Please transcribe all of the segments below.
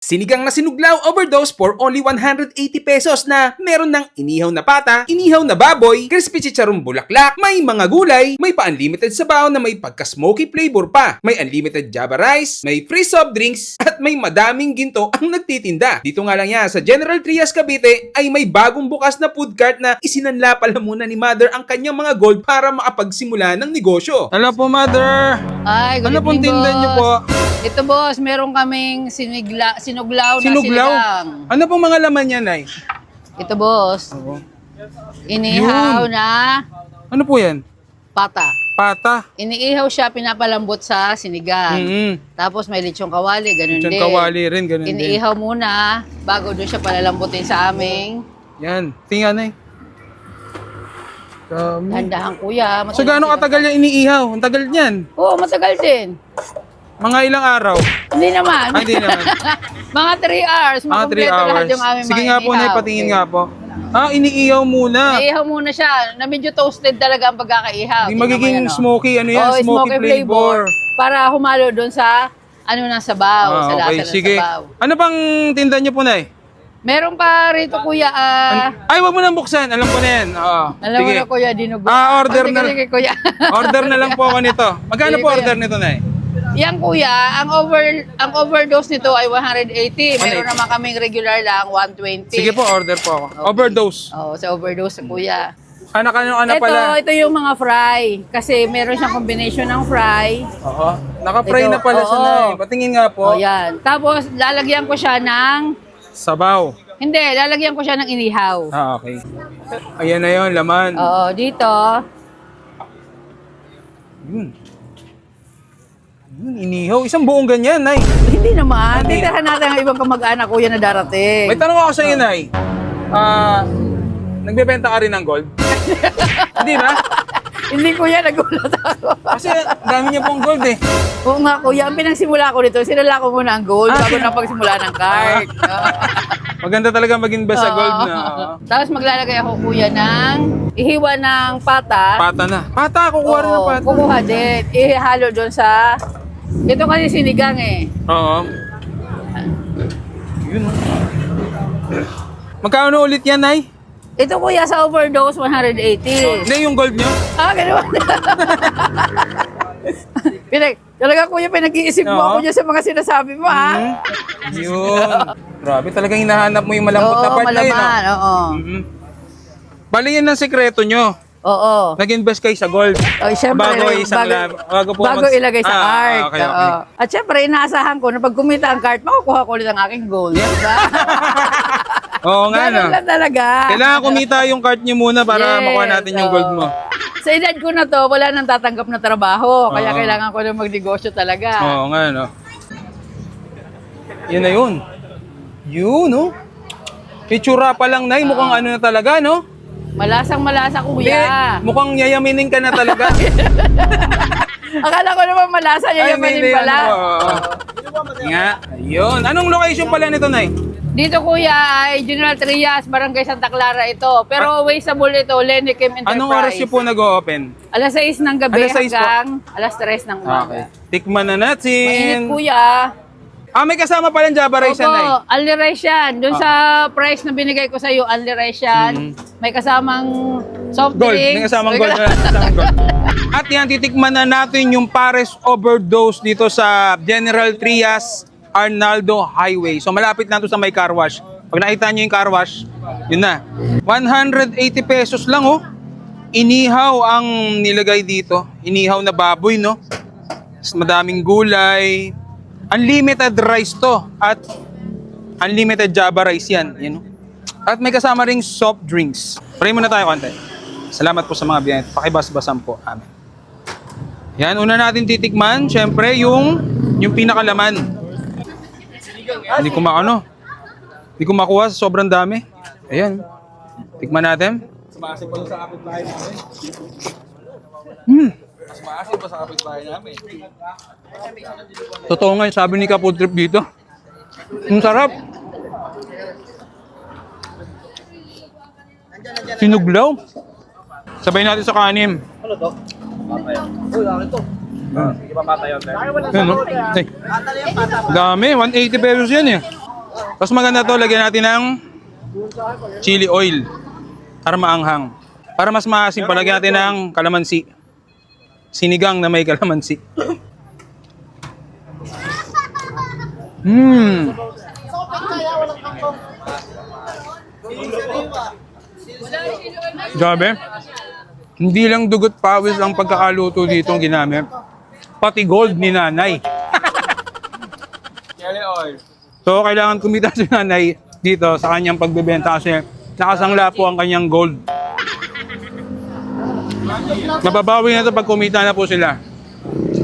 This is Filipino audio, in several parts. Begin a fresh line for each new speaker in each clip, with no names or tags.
Sinigang na sinuglaw overdose for only 180 pesos na meron ng inihaw na pata, inihaw na baboy, crispy chicharong bulaklak, may mga gulay, may pa-unlimited sabaw na may pagka-smoky flavor pa, may unlimited java rice, may free soft drinks, at may madaming ginto ang nagtitinda. Dito nga lang yan sa General Trias Cavite ay may bagong bukas na food cart na isinanla pala muna ni Mother ang kanyang mga gold para makapagsimula ng negosyo.
Hello po, Mother.
Ay, good
Ano pong
evening,
tinda niyo po?
Ito, boss, meron kaming sinuglaw na
Sinuglaw?
sinigang.
Ano pong mga laman niya, Nay?
Ito, boss.
Oo.
Inihaw
Yun.
na
Ano po yan?
pata.
Pata.
Iniihaw siya, pinapalambot sa sinigang. Tapos may lechong kawali, ganun
Diyan
din.
kawali rin, ganun din.
Iniihaw muna, bago doon siya palalambutin sa aming
Yan. Tingnan, Nay. Dami.
handahan, kuya.
So, gaano katagal yung iniihaw? Ang tagal niyan.
Oo, matagal din.
Mga ilang araw?
Hindi naman.
Ay, hindi naman.
Mga 3 hours,
Mga 3
makompleto lahat
hours.
yung aming
Sige
mga
nga po, Nay,
inihaw.
patingin nga po. Ah, iniihaw muna.
Iihaw muna siya, na medyo toasted talaga ang pagkakaihaw.
Hindi
Tingnan mo
magiging
yan, oh.
smoky, ano yan?
Oo,
Smoky flavor.
Para humalo doon sa ano ng sabaw, sa lasa
Okay,
ng
sige.
sabaw.
Ano pang tinda niyo po, Nay?
Meron pa rito, kuya,
Ay, wag mo nang buksan. Alam ko na yan. Oo.
alam mo
Sige.
na, kuya, dinugo.
Order na.
Sige, kuya.
Order na lang po ako nito. Magkano
Sige,
po
kuya.
order nito, Nay?
Yan, kuya, ang overdose nito ay 180. Meron naman kaming regular lang, 120.
Sige po, order po ako.
Okay.
Overdose.
Oo, sa overdose, kuya.
Ano pala?
Ito yung mga fry. Kasi meron siyang combination ng fry.
Oo. Naka-fry
Ito,
na pala siya,
oo.
Nay. Patingin nga po.
O, yan. Tapos, lalagyan ko siya ng...
Sabaw.
Hindi, lalagyan ko siya ng inihaw.
Ah, okay. Ayan na yun, laman.
Oo, dito.
Yun. Yun, inihaw. Isang buong ganyan, Nay.
Hindi naman. Titirahan natin ang ibang kamag-anak kuya na darating.
May tanong ako sa iyo, Nay. Nagbebenta ka rin ng gold? Hindi ba?
Hindi kuya, nagulat ako.
Kasi dami niya pong gold eh.
Oo nga kuya, ang pinagsimula ko nito, sinala ko muna ang gold bago na pagsimula ng cart.
Maganda talaga mag-invest sa gold na.
Tapos maglalagay ako kuya ng ihiwa ng pata.
Pata na. Pata, kukuha rin ng
Oo,
pata.
kukuha din. Ihalo doon sa... Ito kasi sinigang eh.
Oo. Yun. Magkano ulit yan, Nay?
Ito kuya sa overdose, 180.
Hindi, yung gold nyo?
Ganun. Talaga kuya, pinag-iisip mo
Oo.
ako dyan sa mga sinasabi mo, ha?
Yun. Grabe, talagang hinahanap mo yung malambot na
Oo,
part na yun.
malaman, oo.
Bali yan ang sekreto nyo.
Oo.
Nag-invest kayo sa gold.
Oh, syempre, bago ilagay sa cart.
Okay, okay.
Oo. At syempre, inaasahan ko na pag kumita ang cart, makukuha ko ulit ang aking gold. Diba?
Oo nga, no.
Ganun lang talaga.
Kailangan kumita yung cart nyo muna para
Yes,
makuha natin yung gold mo.
Sa edad ko na to, wala nang tatanggap na trabaho. Kaya
Oo.
kailangan ko na magnegosyo talaga.
Oo nga, no. Yun na yun. Yun, no. Itsura pa lang, Nay. Mukhang ano na talaga, no?
Malasang malasa,
Hindi,
kuya.
mukhang yayaminin ka na talaga.
Akala ko naman malasa, yayamanin
hindi,
pala.
ano, oo. Nga, ayun. Anong location pala nito, Nay?
Dito kuya ay General Trias, Barangay Santa Clara ito. Pero wasteable ito, Lenny Kim Enterprise.
Anong oras nyo po nag-o-open?
Alas 6 ng gabi
Alas 6 po?
hanggang alas 3 ng umaga.
Tikman na
Mainit
natin.
kuya.
May kasama pala yung Java rice yan, Nay.
Opo, only rice yan. Doon sa price na binigay ko sa iyo, only rice yan. May kasamang soft
Gold.
drinks.
May kasamang gold. May kasamang gold. At yan, titikman na natin yung Pares Overdose dito sa General Trias Arnaldo Highway. So malapit na to sa may car wash. Pag nakita nyo yung car wash, yun na. 180 pesos lang, oh. Inihaw ang nilagay dito. Inihaw na baboy, no? Mas madaming gulay. Unlimited rice to. At unlimited Java rice yan. Yan, no? At may kasama ring soft drinks. Pray muna tayo konti. Salamat po sa mga biyahe. Pakibas-basan po. Amen. Yan, una natin titikman. Siyempre, yung pinakalaman. Hindi ko makuha sa sobrang dami. Ayan. Tikman natin.
Sumasin pa sa kapitbahay namin. Sumasin pa sa kapitbahay namin.
Totoo nga yung sabi ni Kapod Trip dito. Ang sarap. Sinuglaw. Sabay natin sa kanin.
Ano to? Uy, akin to. Sige pa patayon.
Yan, no? Ay, dami, 180 pesos yan eh. Tapos maganda to, lagyan natin ng chili oil para maanghang. Para mas maasim, palagyan natin ng kalamansi. Sinigang na may kalamansi. Grabe. Hindi lang dugot pawis ang pagkakaluto dito ang ginamit. Pati gold ni nanay. So, kailangan kumita si nanay dito sa kanyang pagbebenta kasi nakasangla po ang kanyang gold. Mababawi na ito pag kumita na po sila.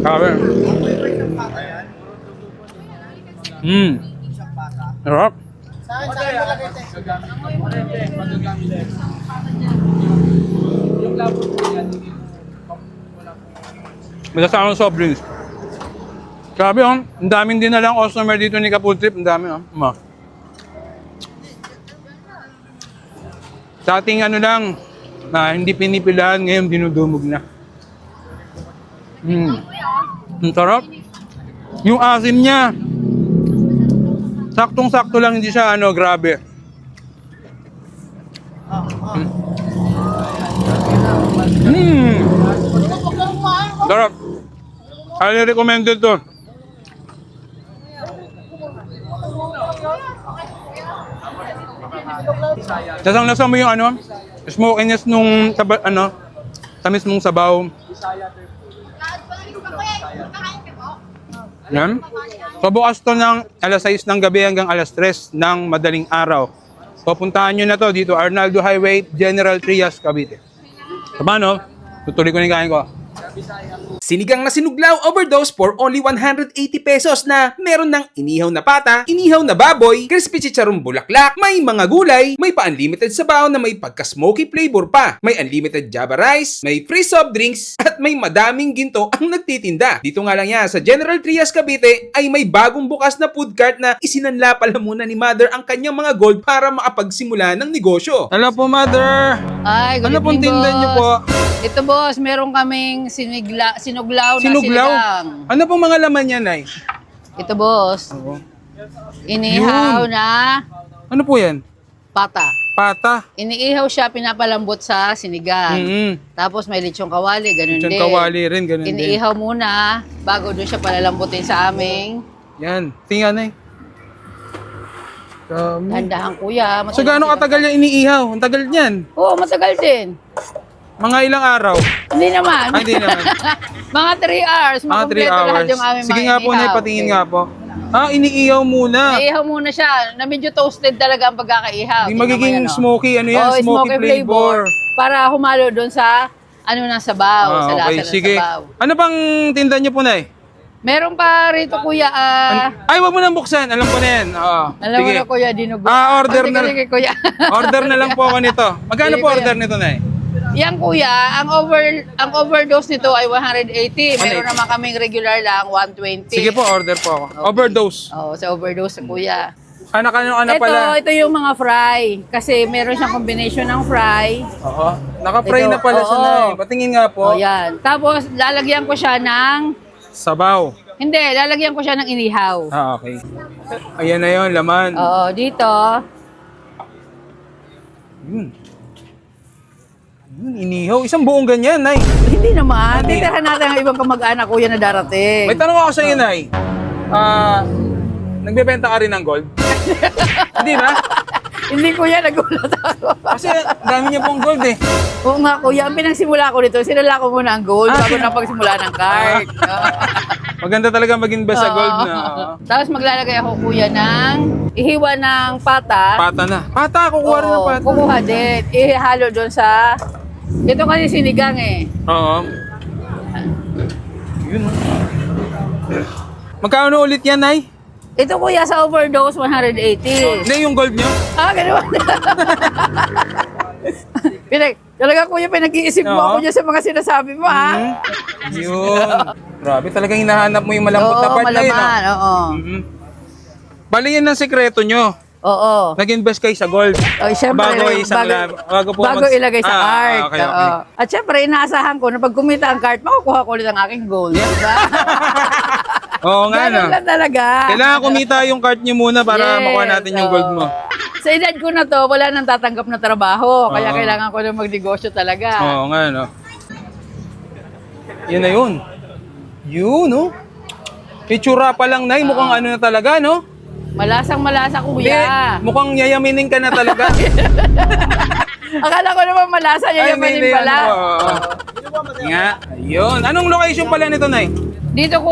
Grabe. Sarap. May kasamang soft drinks. Grabe oh, ang daming din na lang customer dito ni Kapul Trip. Ang dami oh. Sa ating ano lang, na hindi pinipilahan, ngayon dinudumog na. Ang sarap. Yung asim niya, saktong-sakto lang, hindi siya ano, grabe. Sarap. Highly recommended to. Lasang-lasa mo yung ano, smokiness nung tamis mong sabaw. Yan. So bukas to ng alas 6 ng gabi hanggang alas 3 ng madaling araw. So puntahan nyo na to dito, Arnaldo Highway, General Trias, Cavite. So paano? Tutuloy ko na yung kain ko.
Sinigang na sinuglaw overdose for only 180 pesos na meron ng inihaw na pata, inihaw na baboy, crispy chicharong bulaklak, may mga gulay, may pa-unlimited sabaw na may pagka-smoky flavor pa, may unlimited java rice, may free soft drinks, at may madaming ginto ang nagtitinda. Dito nga lang yan sa General Trias Cavite ay may bagong bukas na food cart na isinanla pala muna ni Mother ang kanyang mga gold para makapagsimula ng negosyo.
Hello po, Mother!
Ay, good
Ano pong
evening,
tinda niyo po?
Ito, boss, meron kaming sinuglaw na
Sinuglaw?
sinigang.
Ano pong mga laman niya, Nay?
Ito, boss. Inihaw
Yun.
na
Ano po yan?
pata.
Pata.
Iniihaw siya, pinapalambot sa sinigang. Tapos may lechong kawali, ganun
Diyan
din.
kawali rin, ganun din.
Iniihaw muna, bago doon siya palalambutin sa aming
Yan. Tingnan, Nay.
dandahan, kuya.
So, gaano katagal yung iniihaw? Ang tagal niyan.
Oo, matagal din.
Mga ilang araw?
Hindi naman.
Ay, hindi naman.
Mga 3 hours.
Mga 3
Makumpleto lahat
hours.
yung aming
Sige
mga
nga po, Nay,
inihaw.
patingin
Okay.
nga po. Iniihaw muna.
Iniihaw muna siya, na medyo toasted talaga ang pagkakaihaw.
Hindi
Tingnan mo
magiging
yan, oh.
smoky, ano yan?
Oo,
smoky flavor.
Para humalo doon sa ng sabaw, sa lasa
Okay,
ng
sige.
sabaw.
Ano pang tinda niyo po, Nay?
Meron pa rito, kuya.
Ay, wag mo nang buksan. Alam ko na yan. Oo.
Alam mo
Sige.
na, kuya, dinugo.
Order
sige,
na.
sige, kuya.
Order na lang po ako nito. Magkano
Sige,
po
kuya.
order nito, Nay?
Yan, kuya, ang overdose nito ay 180. Meron naman kaming regular lang, 120.
Sige po, order po ako. Overdose.
Oo, sa overdose, kuya.
Ano
Ito,
pala?
ito yung mga fry. Kasi meron siyang combination ng fry.
Oo. Naka-fry
Ito,
na pala siya,
oo.
Nay. Patingin nga po.
O, yan. Tapos, lalagyan ko siya ng...
Sabaw.
Hindi, lalagyan ko siya ng inihaw.
Okay. Ayan na yun, laman.
Oo, dito.
Inihaw. Isang buong ganyan, Nay.
Hindi naman. Titirahan natin ang ibang kamag-anak kuya na darating.
May tanong ako sa iyo, Nay. Nagbebenta ka rin ng gold? Hindi ba?
Hindi kuya, nagulat ako.
Kasi dami niya pong gold eh.
Oo nga kuya, ang pinagsimula ko nito, sinala ko muna ang gold bago na pagsimula ng cart.
Maganda talaga mag-invest sa gold na.
Tapos maglalagay ako kuya ng ihiwa ng pata.
Pata na. Pata, kukuha rin ng
Oo,
pata.
kukuha din. Ihalo doon sa... Ito kasi sinigang eh.
Oo. Yun. Magkano ulit yan, Nay?
Ito kuya sa overdose, 180.
Nay, yung gold niyo?
Ganun. Talaga kuya, pinag-iisip mo
Oo.
ako dyan sa mga sinasabi mo, ha?
Yun. Grabe, talagang hinahanap mo yung malambot na
Oo,
part na yun.
malaman, oo.
Bali yan ang sekreto nyo.
Oo.
Nag-invest kayo sa gold.
Siyempre, bago ilagay sa cart.
Okay,
Oo.
okay.
At syempre, inaasahan ko na pag kumita ang cart, makukuha ko ulit ang aking gold. Diba?
Oo nga, no?
Ganun lang talaga.
Kailangan kumita yung cart nyo muna para
Yes,
makuha natin yung gold mo.
Sa edad ko na to, wala nang tatanggap na trabaho. Kaya
Oo.
kailangan ko na magnegosyo talaga.
Oo nga, no? Yun na yun. Yun, no? Itsura pa lang, Nay. Mukhang ano na talaga, no?
Malasang malasa,
Hindi,
kuya.
mukhang yayaminin ka na talaga.
Akala ko naman malasa, yayamanin
hindi,
pala.
ano, oo. Nga, ayun. Anong location pala nito, Nay?
Dito ko